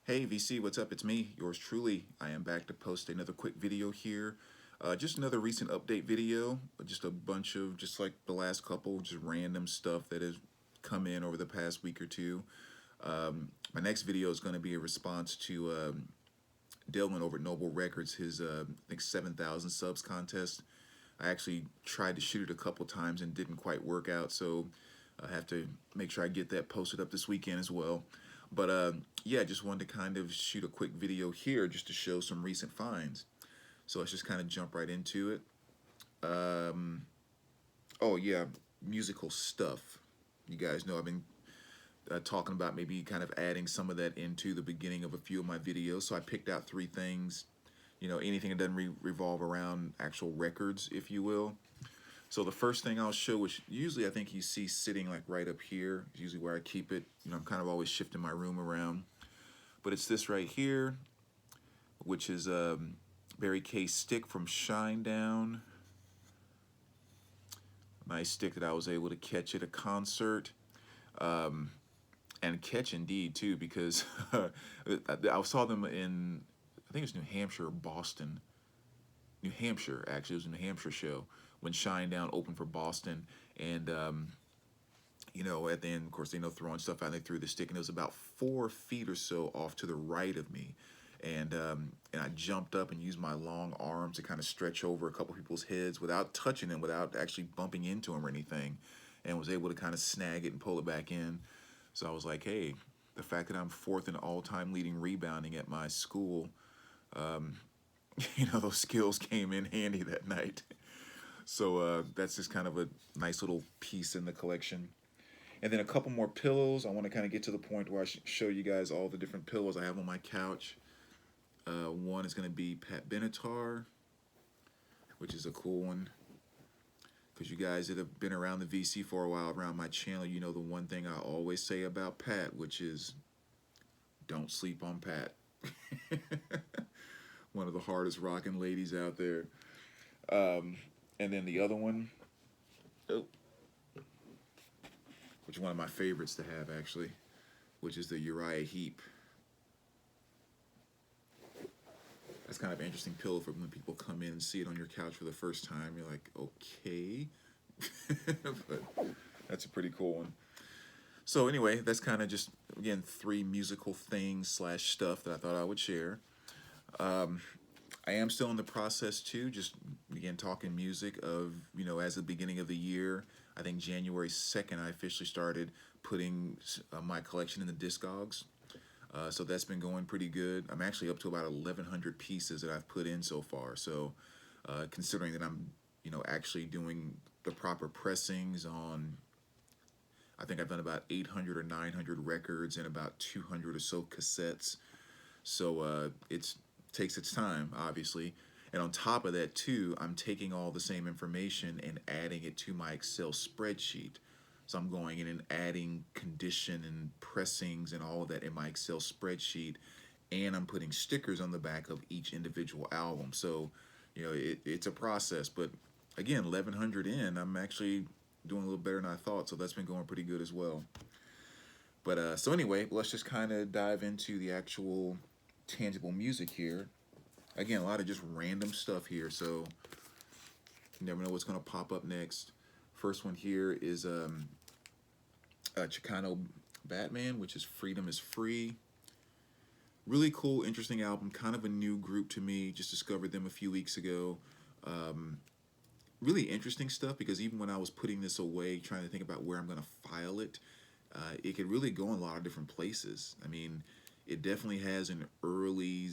Hey VC, what's up? It's me, yours truly. I am back to post another quick video here. Just another recent update video. Just a bunch of, just like the last couple, just random stuff that has come in over the past week or two. My next video is going to be a response to Dylan over at Noble Records, his, I think, 7,000 subs contest. I actually tried to shoot it a couple times and didn't quite work out, so I have to make sure I get that posted up this weekend as well. But yeah, I just wanted to kind of shoot a quick video here just to show some recent finds. So let's just kind of jump right into it. Oh yeah, musical stuff. You guys know I've been talking about maybe kind of adding some of that into the beginning of a few of my videos. So I picked out three things, anything that doesn't revolve around actual records, if you will. So the first thing I'll show, which usually I think you see sitting like right up here, is usually where I keep it. I'm kind of always shifting my room around. But it's this right here, which is a Barry K stick from Shinedown. Nice stick that I was able to catch at a concert. And catch indeed too, because I saw them in, I think it was New Hampshire or Boston. New Hampshire, actually. It was a New Hampshire show when Shinedown opened for Boston. And, at the end, of course, throwing stuff out, and they threw the stick, and it was about 4 feet or so off to the right of me. And I jumped up and used my long arms to kind of stretch over a couple people's heads without touching them, without actually bumping into them or anything, and was able to kind of snag it and pull it back in. So I was like, hey, the fact that I'm 4th in all-time leading rebounding at my school, those skills came in handy that night. So that's just kind of a nice little piece in the collection. And then a couple more pillows. I want to kind of get to the point where I show you guys all the different pillows I have on my couch. One is going to be Pat Benatar, which is a cool one. Because you guys that have been around the VC for a while, around my channel, you know the one thing I always say about Pat, which is don't sleep on Pat. One of the hardest rocking ladies out there. And then the other one, which is one of my favorites to have actually, which is the Uriah Heep. That's kind of an interesting pillow for when people come in and see it on your couch for the first time. You're like, okay. But that's a pretty cool one. So anyway, that's kind of just, again, 3 musical things / stuff that I thought I would share. I am still in the process too, just again talking music of, as the beginning of the year, I think January 2nd, I officially started putting my collection in the Discogs. So that's been going pretty good. I'm actually up to about 1,100 pieces that I've put in so far. So considering that I'm, actually doing the proper pressings on, I think I've done about 800 or 900 records and about 200 or so cassettes. So it takes its time, obviously. And on top of that, too, I'm taking all the same information and adding it to my Excel spreadsheet. So I'm going in and adding condition and pressings and all of that in my Excel spreadsheet. And I'm putting stickers on the back of each individual album. So, it's a process. But again, 1,100 in, I'm actually doing a little better than I thought. So that's been going pretty good as well. But so anyway, let's just kind of dive into the actual tangible music here. Again, a lot of just random stuff here, so you never know what's going to pop up next. First one here is Chicano Batman, which is Freedom is Free. Really cool, interesting album, kind of a new group to me. Just discovered them a few weeks ago. Really interesting stuff, because even when I was putting this away, trying to think about where I'm going to file it, it could really go in a lot of different places. I mean, it definitely has an early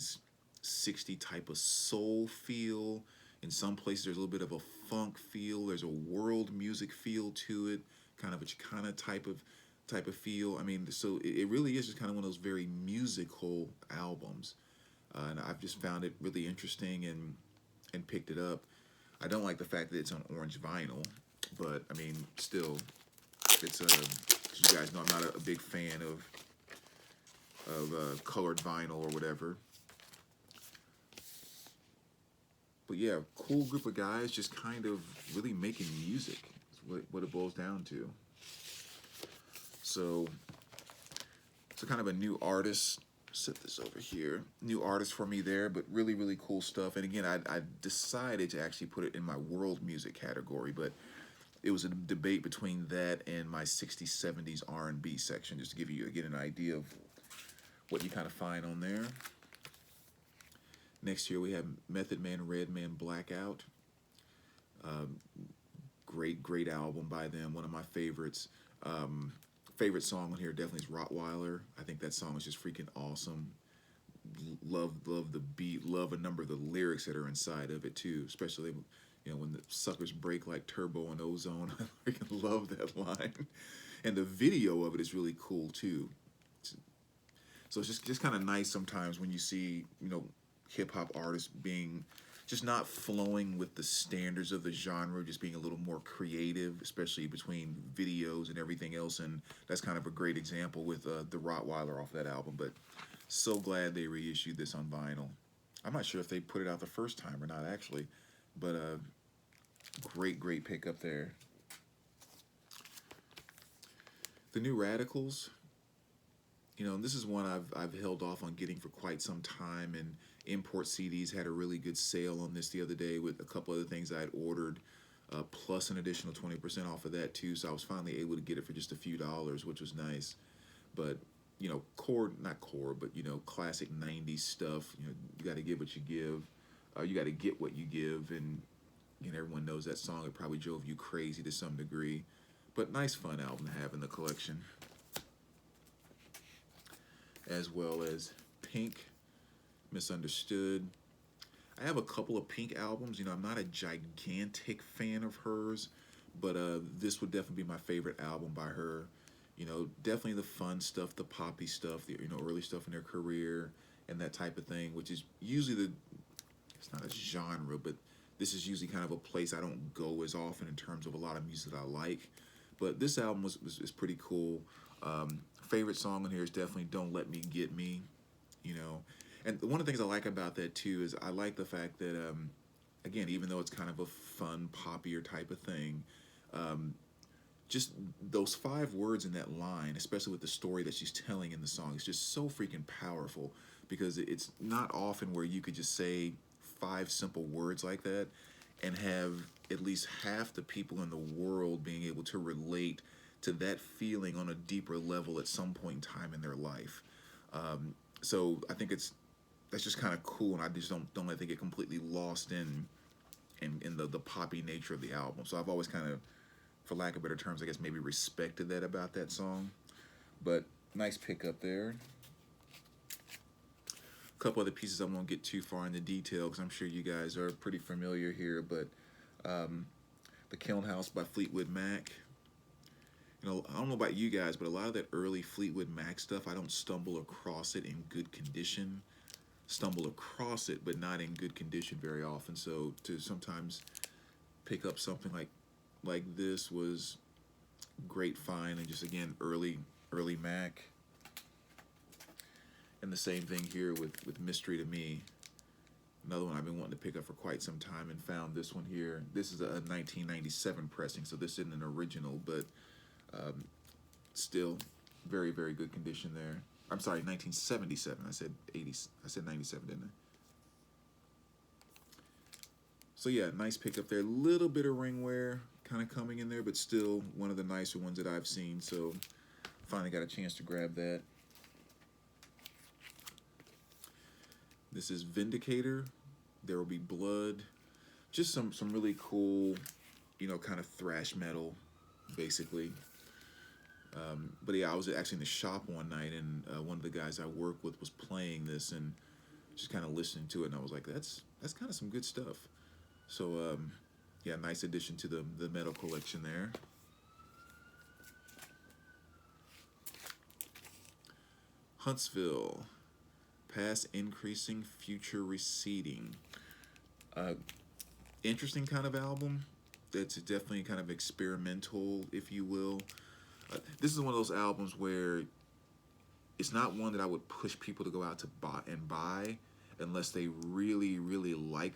60 type of soul feel. In some places there's a little bit of a funk feel. There's a world music feel to it, kind of a Chicana type of feel. I mean, so it really is just kind of one of those very musical albums. And I've just found it really interesting and picked it up. I don't like the fact that it's on orange vinyl, but I mean, still, it's you guys know I'm not a big fan of colored vinyl or whatever. But yeah, cool group of guys just kind of really making music is what it boils down to. So kind of a new artist set this over here. New artist for me there, but really, really cool stuff. And again, I decided to actually put it in my world music category, but it was a debate between that and my 60s, 70s R&B section, just to give you, again, an idea of what you kind of find on there. Next year, we have Method Man, Redman, Blackout. Great album by them. One of my favorites. Favorite song on here definitely is Rottweiler. I think that song is just freaking awesome. Love the beat. Love a number of the lyrics that are inside of it too. Especially, when the suckers break like turbo and ozone. I freaking love that line. And the video of it is really cool too. So it's just kind of nice sometimes when you see hip hop artists being just not flowing with the standards of the genre, just being a little more creative, especially between videos and everything else. And that's kind of a great example with the Rottweiler off that album. But so glad they reissued this on vinyl. I'm not sure if they put it out the first time or not, actually. But great pickup there. The New Radicals. This is one I've held off on getting for quite some time, and Import CDs had a really good sale on this the other day with a couple other things I had ordered, plus an additional 20% off of that too. So I was finally able to get it for just a few dollars, which was nice. But not core, but classic '90s stuff. You got to give what you give. You got to get what you give, and everyone knows that song. It probably drove you crazy to some degree, but nice, fun album to have in the collection. As well as Pink, Misunderstood. I have a couple of Pink albums. I'm not a gigantic fan of hers, but this would definitely be my favorite album by her. Definitely the fun stuff, the poppy stuff, the early stuff in their career, and that type of thing, which is usually it's not a genre, but this is usually kind of a place I don't go as often in terms of a lot of music that I like. But this album is pretty cool. Favorite song on here is definitely Don't Let Me Get Me, And one of the things I like about that too is I like the fact that, again, even though it's kind of a fun, poppier type of thing, just those 5 words in that line, especially with the story that she's telling in the song, is just so freaking powerful, because it's not often where you could just say 5 simple words like that and have at least half the people in the world being able to relate to that feeling on a deeper level at some point in time in their life. So I think that's just kind of cool, and I just don't let it get completely lost in the poppy nature of the album. So I've always kind of, for lack of better terms, I guess maybe respected that about that song. But nice pickup there. A couple other pieces I won't get too far into detail because I'm sure you guys are pretty familiar here, but The Kiln House by Fleetwood Mac. I don't know about you guys, but a lot of that early Fleetwood Mac stuff, I don't stumble across it in good condition. Stumble across it, but not in good condition very often. So to sometimes pick up something like this was great find, and just again early Mac. And the same thing here with Mystery to Me. Another one I've been wanting to pick up for quite some time, and found this one here. This is a 1997 pressing, so this isn't an original, but still very good condition there. I'm sorry, 1977. I said 80s. I said 97, didn't I? So yeah, nice pickup there. Little bit of ring wear kind of coming in there, but still one of the nicer ones that I've seen. So finally got a chance to grab that. This is Vindicator. There Will Be Blood. Just some really cool, kind of thrash metal, basically. But yeah, I was actually in the shop one night, and one of the guys I work with was playing this, and just kind of listening to it, and I was like, that's kind of some good stuff. So yeah, nice addition to the metal collection there. Huntsville, Past Increasing, Future Receding. Interesting kind of album. That's definitely kind of experimental, if you will. This is one of those albums where it's not one that I would push people to go out to buy unless they really like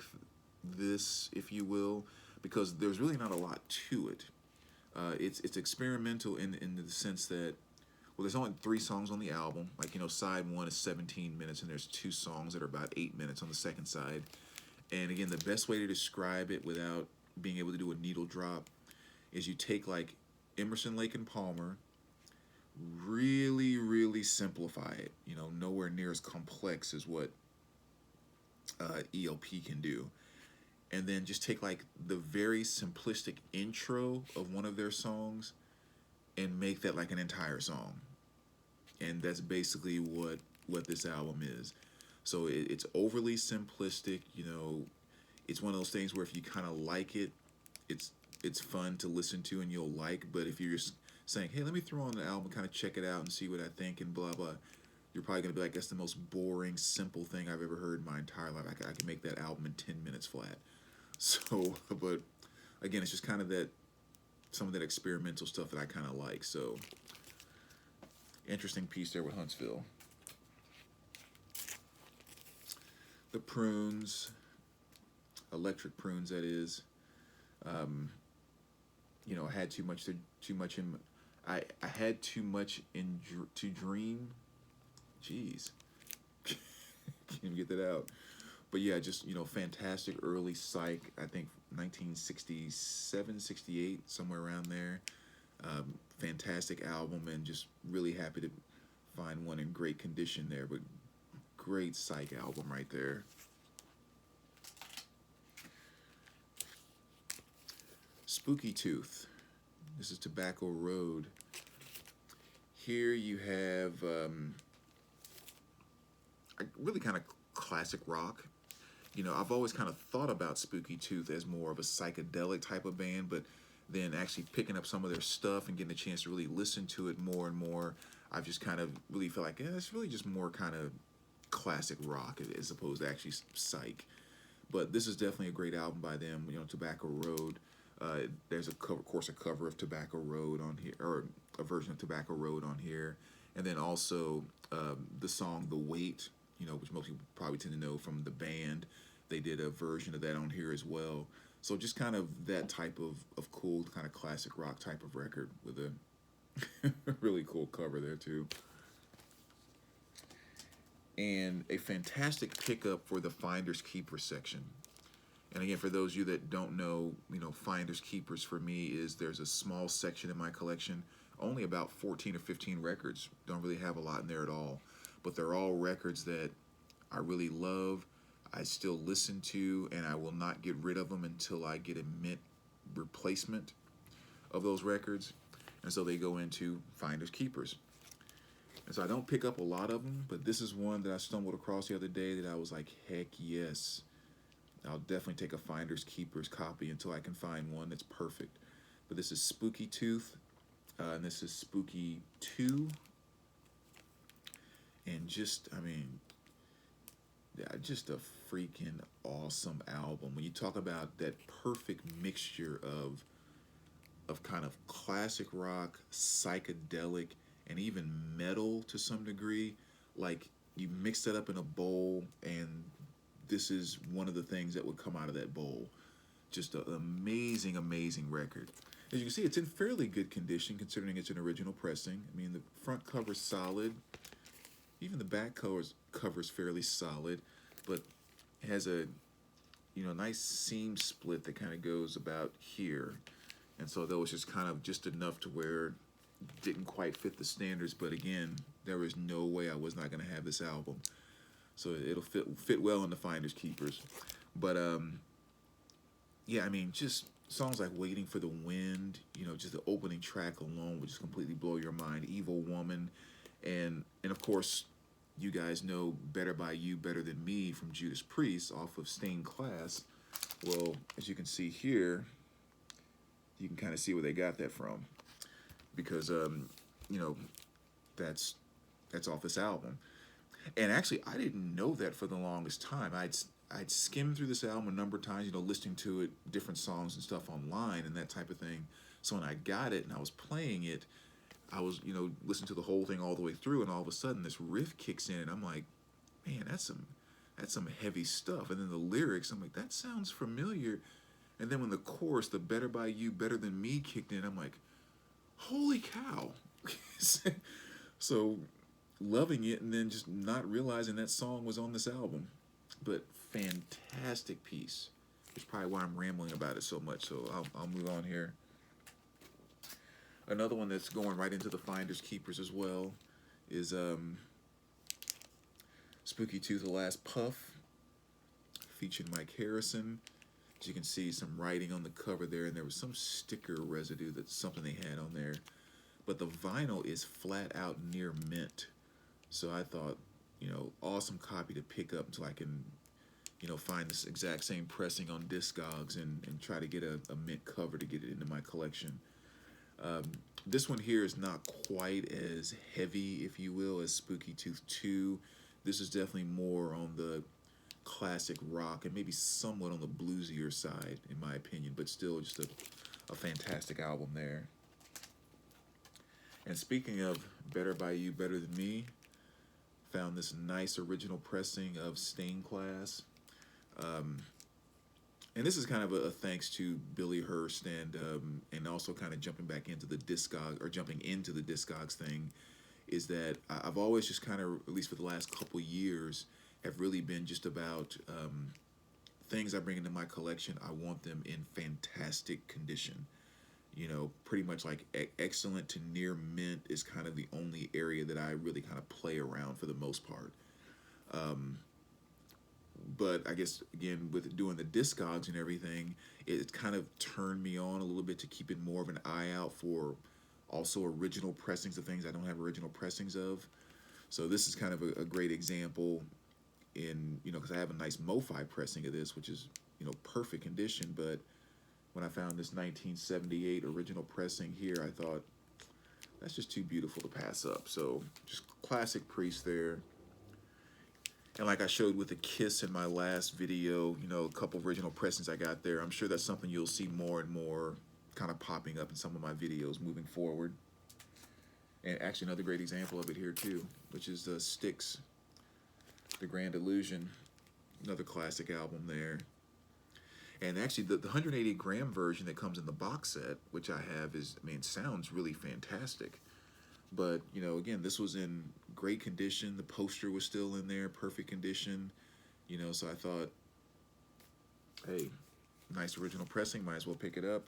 this, if you will, because there's really not a lot to it. It's experimental in the sense that well, there's only 3 songs on the album. Like, you know, side 1 is 17 minutes, and there's 2 songs that are about 8 minutes on the second side. And again, the best way to describe it without being able to do a needle drop is you take like Emerson, Lake and Palmer, really, really simplify it. You know, nowhere near as complex as what ELP can do. And then just take like the very simplistic intro of one of their songs and make that like an entire song. And that's basically what this album is. So it's overly simplistic. You know, it's one of those things where if you kind of like it, it's fun to listen to and you'll like. But if you're just saying, hey, let me throw on the album, kind of check it out and see what I think and blah blah, you're probably gonna be like, that's the most boring, simple thing I've ever heard in my entire life. I can make that album in 10 minutes flat. So, but again, it's just kind of that, some of that experimental stuff that I kind of like. So, interesting piece there with Huntsville. The Prunes, Electric Prunes, that is. You know, I had too much in. I had too much in to dream. Jeez, can't even get that out. But yeah, just, you know, fantastic early psych. I think 1967, 68, somewhere around there. Fantastic album, and just really happy to find one in great condition there. But great psych album right there. Spooky Tooth. This is Tobacco Road. Here you have really kind of classic rock. You know, I've always kind of thought about Spooky Tooth as more of a psychedelic type of band, but then actually picking up some of their stuff and getting a chance to really listen to it more and more, I've just kind of really feel like, it's really just more kind of classic rock as opposed to actually psych. But this is definitely a great album by them. You know, Tobacco Road. There's of course a cover of Tobacco Road on here, or a version of Tobacco Road on here, and then also the song The Wait, you know, which most people probably tend to know from the band. They did a version of that on here as well. So just kind of that type of cool kind of classic rock type of record with a really cool cover there too. And a fantastic pickup for the Finders Keepers section. And again, for those of you that don't know, you know, Finders Keepers for me is there's a small section in my collection, only about 14 or 15 records. Don't really have a lot in there at all. But they're all records that I really love, I still listen to, and I will not get rid of them until I get a mint replacement of those records. And so they go into Finders Keepers. And so I don't pick up a lot of them, but this is one that I stumbled across the other day that I was like, heck yes. I'll definitely take a Finders Keepers copy until I can find one that's perfect. But this is Spooky Tooth, and this is Spooky 2. And just, I mean, yeah, just a freaking awesome album. When you talk about that perfect mixture of kind of classic rock, psychedelic, and even metal to some degree, like you mix that up in a bowl, and this is one of the things that would come out of that bowl. Just an amazing, amazing record. As you can see, it's in fairly good condition considering it's an original pressing. I mean, the front cover's solid. Even the back cover's fairly solid, but it has a, you know, nice seam split that kind of goes about here. And so that was just kind of just enough to where it didn't quite fit the standards, but again, there was no way I was not going to have this album. So it'll fit well in the Finders Keepers. But yeah, I mean, just songs like Waiting for the Wind, you know, just the opening track alone would just completely blow your mind. Evil Woman, and of course, you guys know Better by You, Better Than Me from Judas Priest off of Stained Class. Well, as you can see here, you can kind of see where they got that from, because you know, that's off this album. And actually, I didn't know that for the longest time. I'd skimmed through this album a number of times, you know, listening to it, different songs and stuff online and that type of thing. So when I got it and I was playing it, I was, you know, listening to the whole thing all the way through, and all of a sudden this riff kicks in, and I'm like, man, that's some heavy stuff. And then the lyrics, I'm like, that sounds familiar. And then when the chorus, the Better by You, Better Than Me kicked in, I'm like, holy cow. So loving it and then just not realizing that song was on this album. But fantastic piece. Which is probably why I'm rambling about it so much. So I'll move on here. Another one that's going right into the Finders Keepers as well is Spooky Tooth The Last Puff, featuring Mike Harrison. As you can see, some writing on the cover there, and there was some sticker residue that's something they had on there. But the vinyl is flat out near mint. So I thought, awesome copy to pick up until I can, find this exact same pressing on Discogs and try to get a mint cover to get it into my collection. This one here is not quite as heavy, if you will, as Spooky Tooth 2. This is definitely more on the classic rock and maybe somewhat on the bluesier side, in my opinion, but still just a fantastic album there. And speaking of Better By You, Better Than Me, found this nice original pressing of Stained Class. And this is kind of a thanks to Billy Hurst and also kind of jumping into the Discogs thing, is that I've always just kind of, at least for the last couple years, have really been just about things I bring into my collection. I want them in fantastic condition. Pretty much like excellent to near mint is kind of the only area that I really kind of play around for the most part. But I guess, again, with doing the Discogs and everything, it kind of turned me on a little bit to keeping more of an eye out for also original pressings of things I don't have original pressings of. So this is kind of a great example in, because I have a nice MoFi pressing of this, which is, perfect condition. But when I found this 1978 original pressing here, I thought, that's just too beautiful to pass up. So just classic Priest there. And like I showed with the Kiss in my last video, a couple of original pressings I got there. I'm sure that's something you'll see more and more kind of popping up in some of my videos moving forward. And actually another great example of it here too, which is Styx, The Grand Illusion, another classic album there. And actually the 180 gram version that comes in the box set, which I have, sounds really fantastic. But, again, this was in great condition. The poster was still in there, perfect condition. So I thought, hey, nice original pressing, might as well pick it up.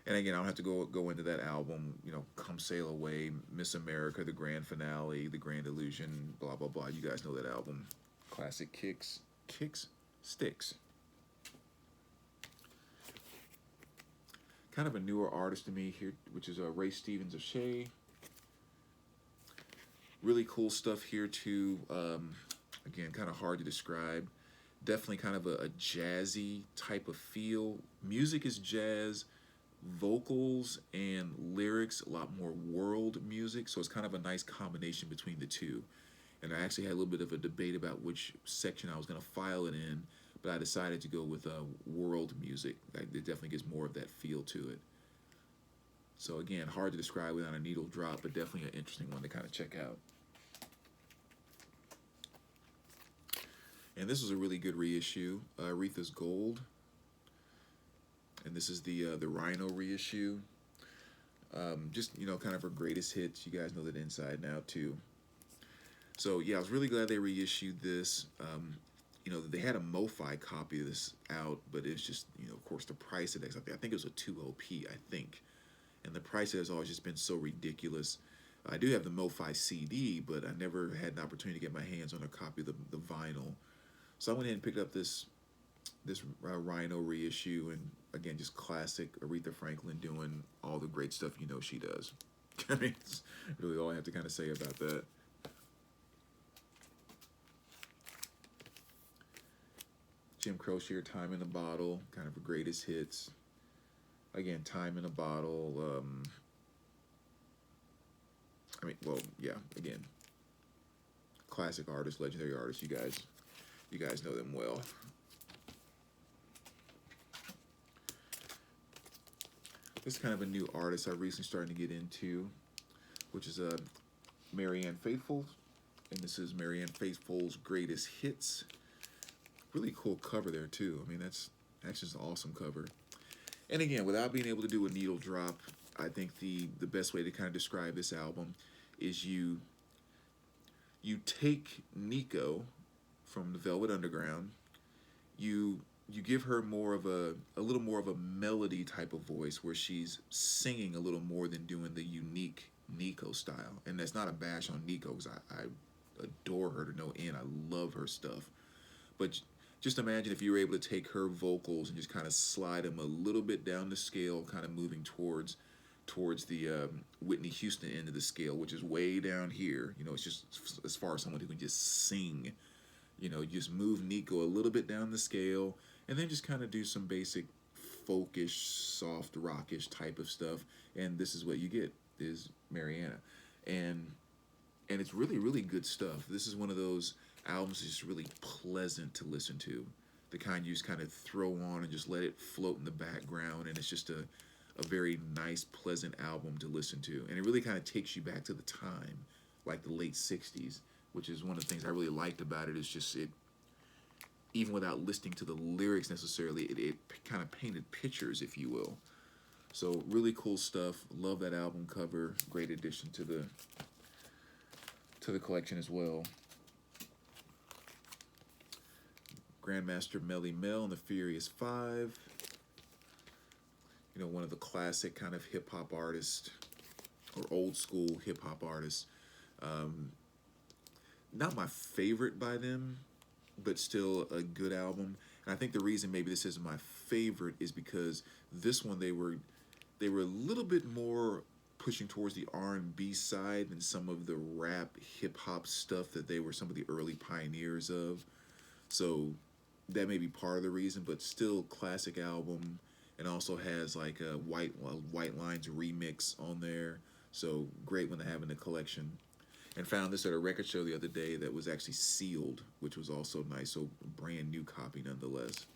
And again, I don't have to go into that album, Come Sail Away, Miss America, The Grand Finale, The Grand Illusion, blah, blah, blah. You guys know that album. Classic Kicks, Styx. Kind of a newer artist to me here, which is Ray Stevens of Shea. Really cool stuff here too. Again, kind of hard to describe. Definitely kind of a jazzy type of feel. Music is jazz, vocals and lyrics a lot more world music. So it's kind of a nice combination between the two. And I actually had a little bit of a debate about which section I was going to file it in, but I decided to go with world music. It definitely gives more of that feel to it. So again, hard to describe without a needle drop, but definitely an interesting one to kind of check out. And this was a really good reissue, Aretha's Gold. And this is the Rhino reissue. Just, kind of her greatest hits. You guys know that inside and out too. So yeah, I was really glad they reissued this. They had a MoFi copy of this out, but it's just, of course, the price of it. I think it was a 2OP, I think. And the price has always just been so ridiculous. I do have the MoFi CD, but I never had an opportunity to get my hands on a copy of the vinyl. So I went ahead and picked up this Rhino reissue, and again, just classic Aretha Franklin doing all the great stuff she does. It's really all I have to kind of say about that. Jim Croce, Time in a Bottle, kind of her greatest hits. Again, Time in a Bottle. Again, classic artist, legendary artist. You guys know them well. This is kind of a new artist I recently started to get into, which is Marianne Faithfull, and this is Marianne Faithfull's Greatest Hits. Really cool cover there too. That's actually just an awesome cover. And again, without being able to do a needle drop, I think the best way to kind of describe this album is you you take Nico from the Velvet Underground, you give her more of a little more of a melody type of voice where she's singing a little more than doing the unique Nico style. And that's not a bash on Nico because I adore her to no end. I love her stuff. But just imagine if you were able to take her vocals and just kind of slide them a little bit down the scale, kind of moving towards the Whitney Houston end of the scale, which is way down here. You know, it's just as far as someone who can just sing. You know, just move Nico a little bit down the scale, and then just kind of do some basic folkish, soft, rockish type of stuff. And this is what you get is Mariana, and it's really really good stuff. This is one of those albums that's just really pleasant to listen to, the kind you just kind of throw on and just let it float in the background, and it's just a very nice, pleasant album to listen to. And it really kind of takes you back to the time, like the late 60s, which is one of the things I really liked about it. Is just it, even without listening to the lyrics necessarily, it kind of painted pictures, if you will. So really cool stuff. Love that album cover. Great addition to the collection as well. Grandmaster Melly Mel and the Furious Five. You know, one of the classic kind of hip hop artists, or old school hip hop artists. Not my favorite by them, but still a good album. And I think the reason maybe this isn't my favorite is because this one they were a little bit more pushing towards the R&B side than some of the rap hip hop stuff that they were some of the early pioneers of. So that may be part of the reason, but still classic album, and also has like a White Lines remix on there. So great one to have in the collection. And found this at a record show the other day that was actually sealed, which was also nice. So brand new copy nonetheless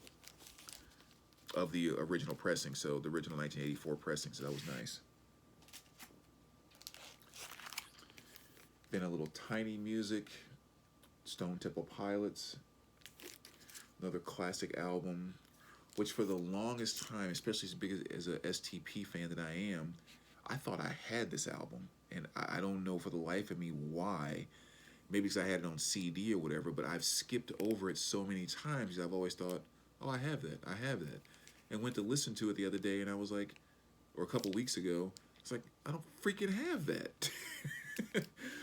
of the original pressing. So the original 1984 pressing. So that was nice. Then a little Tiny Music, Stone Temple Pilots, another classic album, which for the longest time, especially as big as a STP fan that I am, I thought I had this album. And I don't know for the life of me why. Maybe because I had it on CD or whatever, but I've skipped over it so many times because I've always thought, oh, I have that. And went to listen to it the other day, and I was like, or a couple weeks ago, it's like, I don't freaking have that.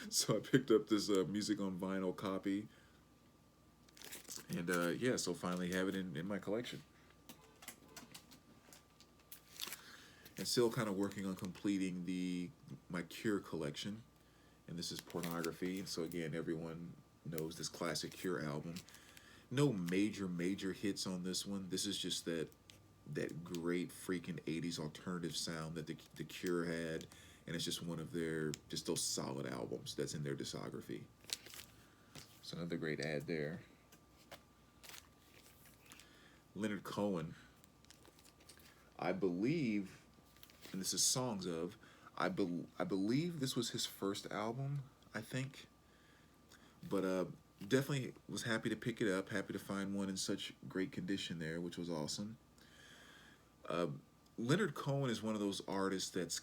So I picked up this music on vinyl copy. And yeah, so finally have it in my collection. And still kind of working on completing my Cure collection, and this is Pornography. And so again, everyone knows this classic Cure album. No major hits on this one. This is just that great freaking 80s alternative sound that the Cure had, and it's just one of their just those solid albums that's in their discography. So another great ad there. Leonard Cohen, I believe, and this is Songs of, I believe this was his first album, I think. But definitely was happy to pick it up, happy to find one in such great condition there, which was awesome. Leonard Cohen is one of those artists that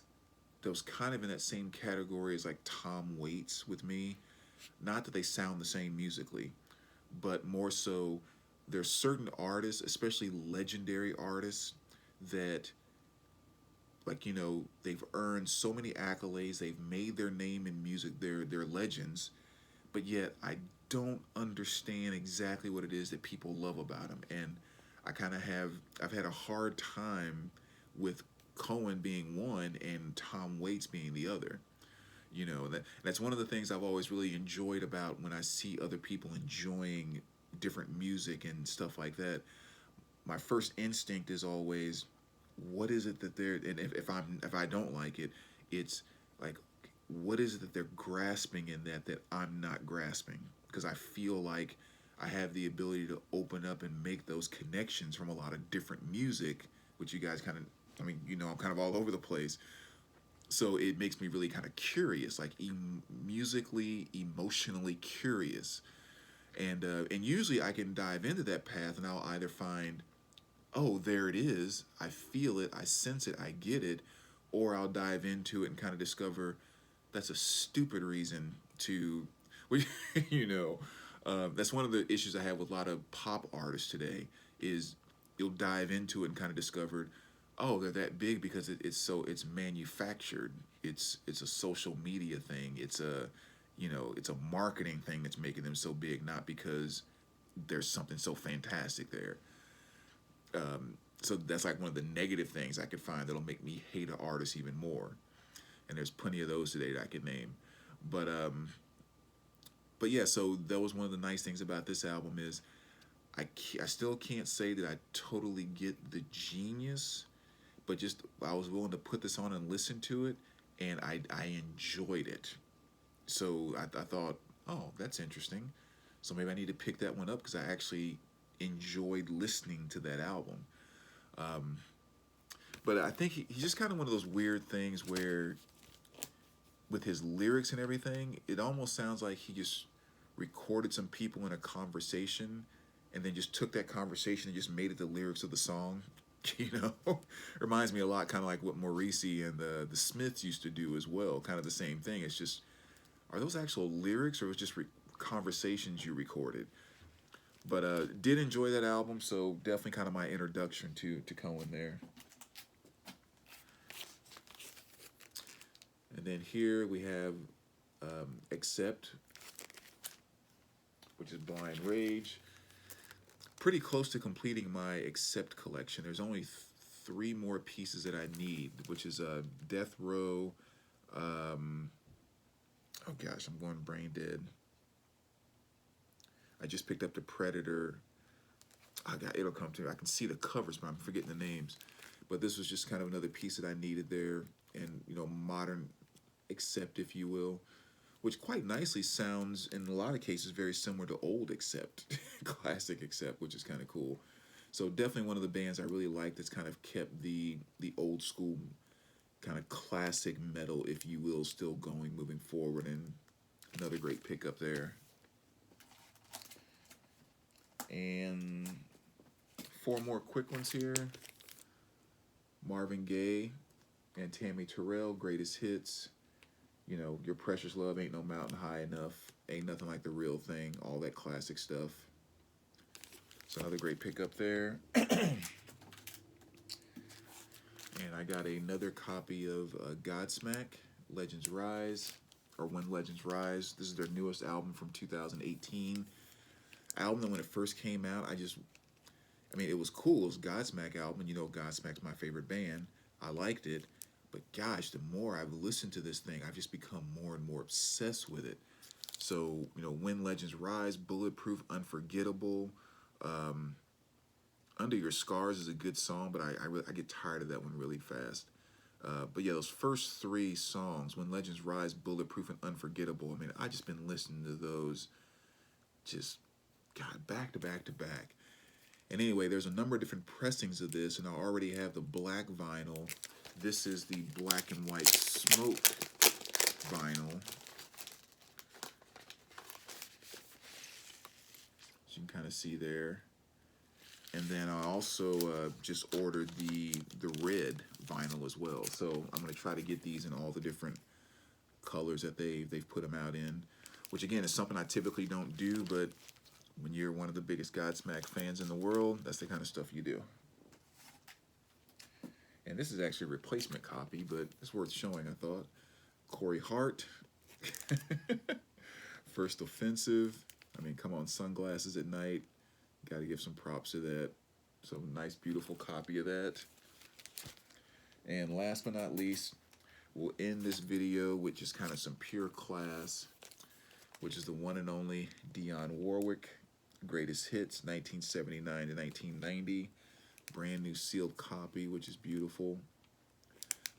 was kind of in that same category as like Tom Waits with me. Not that they sound the same musically, but more so there's certain artists, especially legendary artists, that, like, you know, they've earned so many accolades, they've made their name in music, they're legends, but yet I don't understand exactly what it is that people love about them. And I've had a hard time with Cohen being one and Tom Waits being the other. You know, that's one of the things I've always really enjoyed about when I see other people enjoying different music and stuff like that. My first instinct is always, what is it that they're, and if I don't like it, it's like, what is it that they're grasping in that I'm not grasping? Because I feel like I have the ability to open up and make those connections from a lot of different music, which you guys kind of, I mean, you know, I'm kind of all over the place. So it makes me really kind of curious, like musically, emotionally curious. And usually I can dive into that path and I'll either find, oh, there it is, I feel it, I sense it, I get it, or I'll dive into it and kind of discover that's a stupid reason to, you know, that's one of the issues I have with a lot of pop artists today is you'll dive into it and kind of discover, oh, they're that big because it's manufactured. It's a social media thing. It's a marketing thing that's making them so big, not because there's something so fantastic there. So that's like one of the negative things I could find that'll make me hate an artist even more. And there's plenty of those today that I could name. But um, but yeah, so that was one of the nice things about this album is I still can't say that I totally get the genius, but just I was willing to put this on and listen to it, and I enjoyed it. So I thought, oh, that's interesting. So maybe I need to pick that one up because I actually enjoyed listening to that album. Um, but I think he's just kind of one of those weird things where, with his lyrics and everything, it almost sounds like he just recorded some people in a conversation and then just took that conversation and just made it the lyrics of the song. You know, reminds me a lot, kind of like what Morrissey and the Smiths used to do as well. Kind of the same thing. It's just, are those actual lyrics or was just conversations you recorded? But did enjoy that album, so definitely kind of my introduction to Cohen there. And then here we have Accept, which is Blind Rage. Pretty close to completing my Accept collection. There's only three more pieces that I need, which is Death Row. Oh gosh, I'm going brain dead. I just picked up the Predator. Oh God, it'll come to me. I can see the covers, but I'm forgetting the names. But this was just kind of another piece that I needed there, and modern Accept, if you will, which quite nicely sounds in a lot of cases very similar to old Accept, classic Accept, which is kind of cool. So definitely one of the bands I really like that's kind of kept the old school kind of classic metal, if you will, still going moving forward, and another great pickup there. And four more quick ones here. Marvin Gaye and Tammy Terrell, Greatest Hits. Your Precious Love, Ain't No Mountain High Enough, Ain't Nothing Like the Real Thing, all that classic stuff. So another great pickup there. And I got another copy of Godsmack, Legends Rise, or When Legends Rise. This is their newest album from 2018. Album that when it first came out, it was cool. It was Godsmack album, and Godsmack's my favorite band. I liked it. But gosh, the more I've listened to this thing, I've just become more and more obsessed with it. So, When Legends Rise, Bulletproof, Unforgettable. Under Your Scars is a good song, but I get tired of that one really fast. But yeah, those first three songs, When Legends Rise, Bulletproof, and Unforgettable, I just been listening to those just, God, back to back to back. And anyway, there's a number of different pressings of this, and I already have the black vinyl. This is the black and white smoke vinyl. As you can kind of see there. And then I also just ordered the red vinyl as well. So I'm going to try to get these in all the different colors that they've put them out in. Which again is something I typically don't do, but when you're one of the biggest Godsmack fans in the world, that's the kind of stuff you do. And this is actually a replacement copy, but it's worth showing, I thought. Corey Hart. First Offensive. Come on, Sunglasses at Night. Got to give some props to that. So nice, beautiful copy of that. And last but not least, we'll end this video with just kind of some pure class, which is the one and only Dionne Warwick. Greatest Hits, 1979 to 1990. Brand new sealed copy, which is beautiful.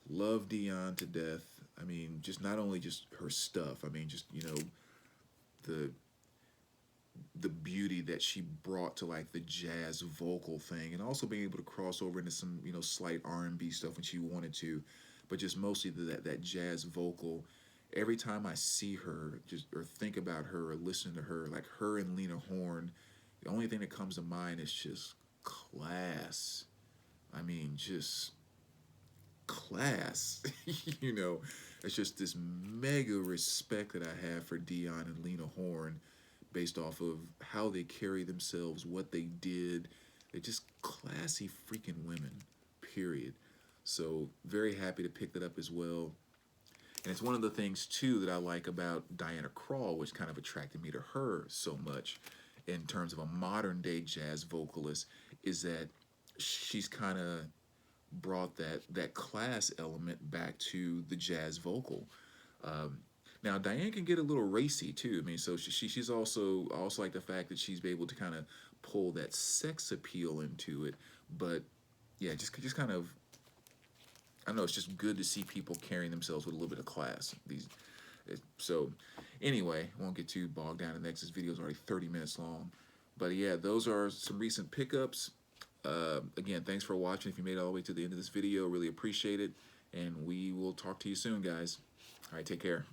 Love Dionne to death. Just not only just her stuff. Just the beauty that she brought to like the jazz vocal thing, and also being able to cross over into some slight R&B stuff when she wanted to, but just mostly that jazz vocal. Every time I see her, or think about her or listen to her, like her and Lena Horne, the only thing that comes to mind is just class. Just class. You know, it's just this mega respect that I have for Dion and Lena Horne based off of how they carry themselves, what they did. They're just classy freaking women, period. So very happy to pick that up as well. And it's one of the things too that I like about Diana Krall, which kind of attracted me to her so much in terms of a modern day jazz vocalist, is that she's kind of brought that class element back to the jazz vocal. Um, Now Diane can get a little racy too. I mean, so she's also like the fact that she's able to kind of pull that sex appeal into it. But yeah, just kind of, I don't know. It's just good to see people carrying themselves with a little bit of class. So anyway, won't get too bogged down in the next. This video is already 30 minutes long. But yeah, those are some recent pickups. Again, thanks for watching. If you made it all the way to the end of this video, really appreciate it. And we will talk to you soon, guys. All right, take care.